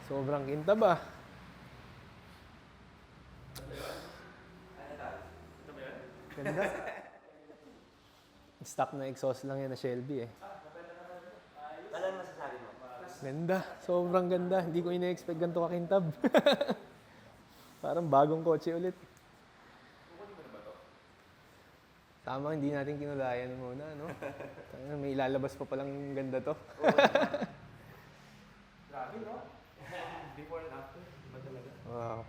Sobrang kintab ah. Ganda. Stock na exhaust lang yan na Shelby eh. Ano masasabi mo? Ganda. Sobrang ganda. Hindi ko ina-expect ganito kakintab. Parang bagong kotse ulit. Tama, hindi natin kinulayan muna, no? May ilalabas pa palang ganda to. Grabe, no? Before and after, ba talaga? Wow.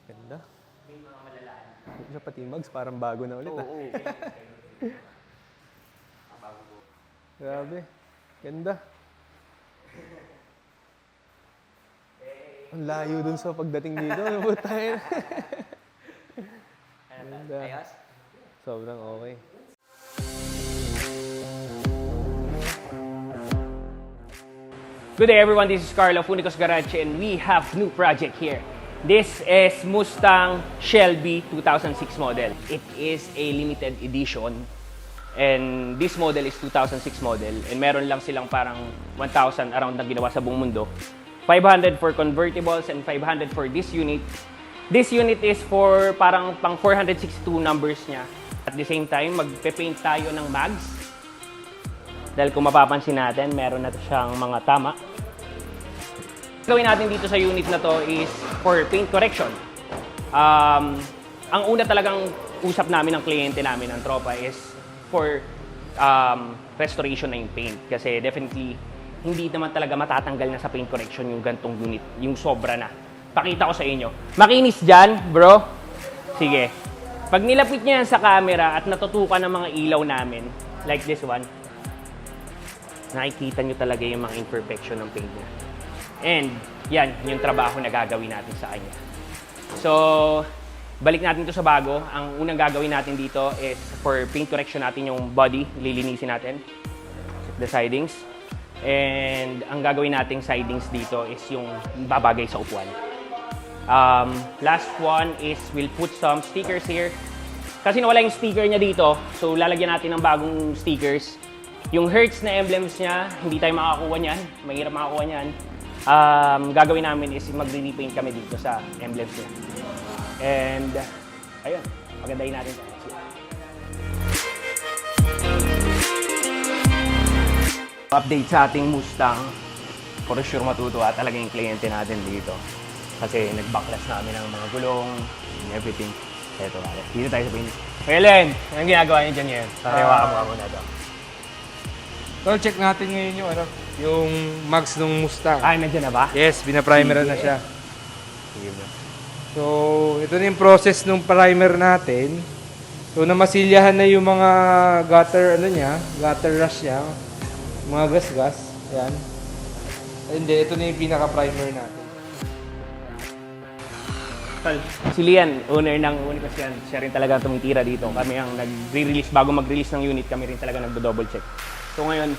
Ganda. May mga malalaan. Siya pati mags, parang bago na ulit ah. Oo. Bago po. Grabe. Ganda. Ang layo dun sa pagdating dito. Ano po tayo? Ganda. Ayos? Sobrang okay. Good day everyone, this is Carlo, Funicos Garage, and we have new project here. This is Mustang Shelby 2006 model. It is a limited edition and this model is 2006 model and meron lang silang parang 1,000 around na ginawa sa buong mundo. 500 for convertibles and 500 for this unit. This unit is for parang pang 462 numbers niya. At the same time, magpe-paint tayo ng mags. Dahil kung mapapansin natin, meron na siyang mga tama. Gawin natin dito sa unit na to is for paint correction. Ang una talagang usap namin ng kliyente namin, ng tropa, is for restoration na yung paint. Kasi definitely, hindi naman talaga matatanggal na sa paint correction yung gantong unit, yung sobra na. Pakita ko sa inyo. Makinis dyan, bro. Sige. Pag nilapit niya yan sa camera at natutukan ng mga ilaw namin, like this one, nakikita nyo talaga yung mga imperfection ng paint niya. And yan, yung trabaho na gagawin natin sa kanya. So, balik natin to sa bago. Ang unang gagawin natin dito is for paint correction natin yung body, lilinisin natin. The sidings. And ang gagawin nating sidings dito is yung babagay sa upuan. Last one is we'll put some stickers here. Kasi nawala yung sticker niya dito, so lalagyan natin ng bagong stickers. Yung Hertz na emblems niya, hindi tayo makakuha niyan. Mahirap makakuha niyan. Gagawin namin is magre-repaint kami dito sa emblems niya. And, ayun, magandahin natin ito. Update sa ating Mustang. For sure matutuwa talaga yung kliyente natin dito. Kasi nag-backlash namin ng mga gulong and everything. Eto, dito tayo sa paint. Helen, anong ginagawa niyo dyan ngayon? Pariwa ka muna ito. So, check natin ngayon yung mags ng Mustang. Ah, nandiyan na ba? Yes, bina-primer na siya. Sige ba? So, ito na yung process ng primer natin. So, namasilyahan na yung mga gutter, gutter rush niya. Mga gas-gas. Ayan. Hindi, ito na yung pinaka-primer natin. Si Lian, owner ng Unicos yan, siya rin talaga tumitira dito. Kami ang nag-release, bago mag-release ng unit, kami rin talaga nagdo-double check. So ngayon,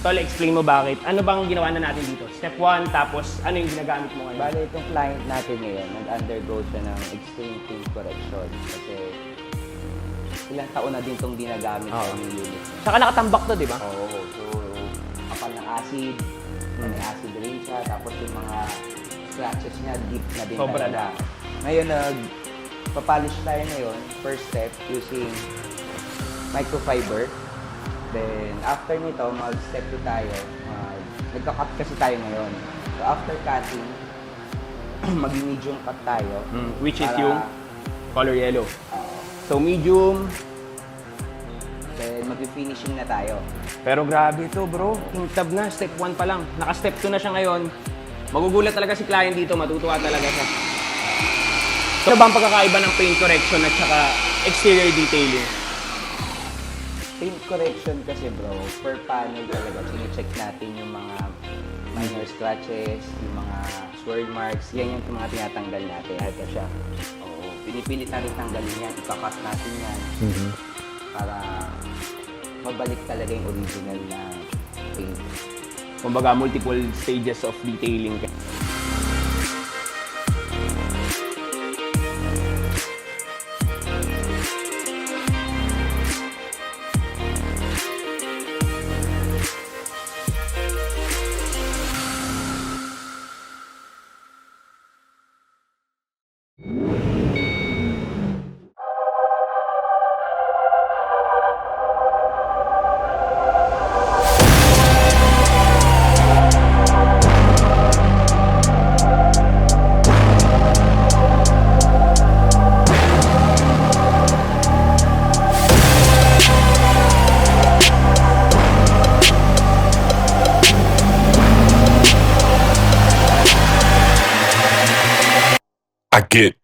Tol, explain mo bakit. Ano bang ginawa na natin dito? Step 1, tapos ano yung ginagamit mo ngayon? Bale, itong client natin ngayon, nag-undergo siya ng extreme paint correction. Kasi ilang taon na din itong ginagamit sa aming unit. Saka nakatambak to, di ba? Oo, so kapal ng acid, may acid rain siya, tapos yung mga scratches niya, deep na din Sobra talaga. Ngayon, papolish tayo ngayon, first step, using microfiber. Then, after nito, mag-step 2 tayo. Nagka-cut kasi tayo ngayon. So, after cutting, mag-medium cut tayo. Which is yung color yellow. So, medium. Then, mag-finishing na tayo. Pero grabe to, bro. Kintab na. Step 1 pa lang. Naka-step 2 na siya ngayon. Magugulat talaga si client dito. Matutuwa talaga siya. So, ba ang pagkakaiba ng paint correction at saka exterior detailing? Paint correction kasi bro, per panel talaga, sine-check natin yung mga minor scratches, yung mga swirl marks, yan yung mga tinatanggal natin. Ito siya. Oo, pinipilit natin tanggalin yan, ipakat natin yan para mabalik talaga yung original na paint. Kumbaga, multiple stages of detailing. I get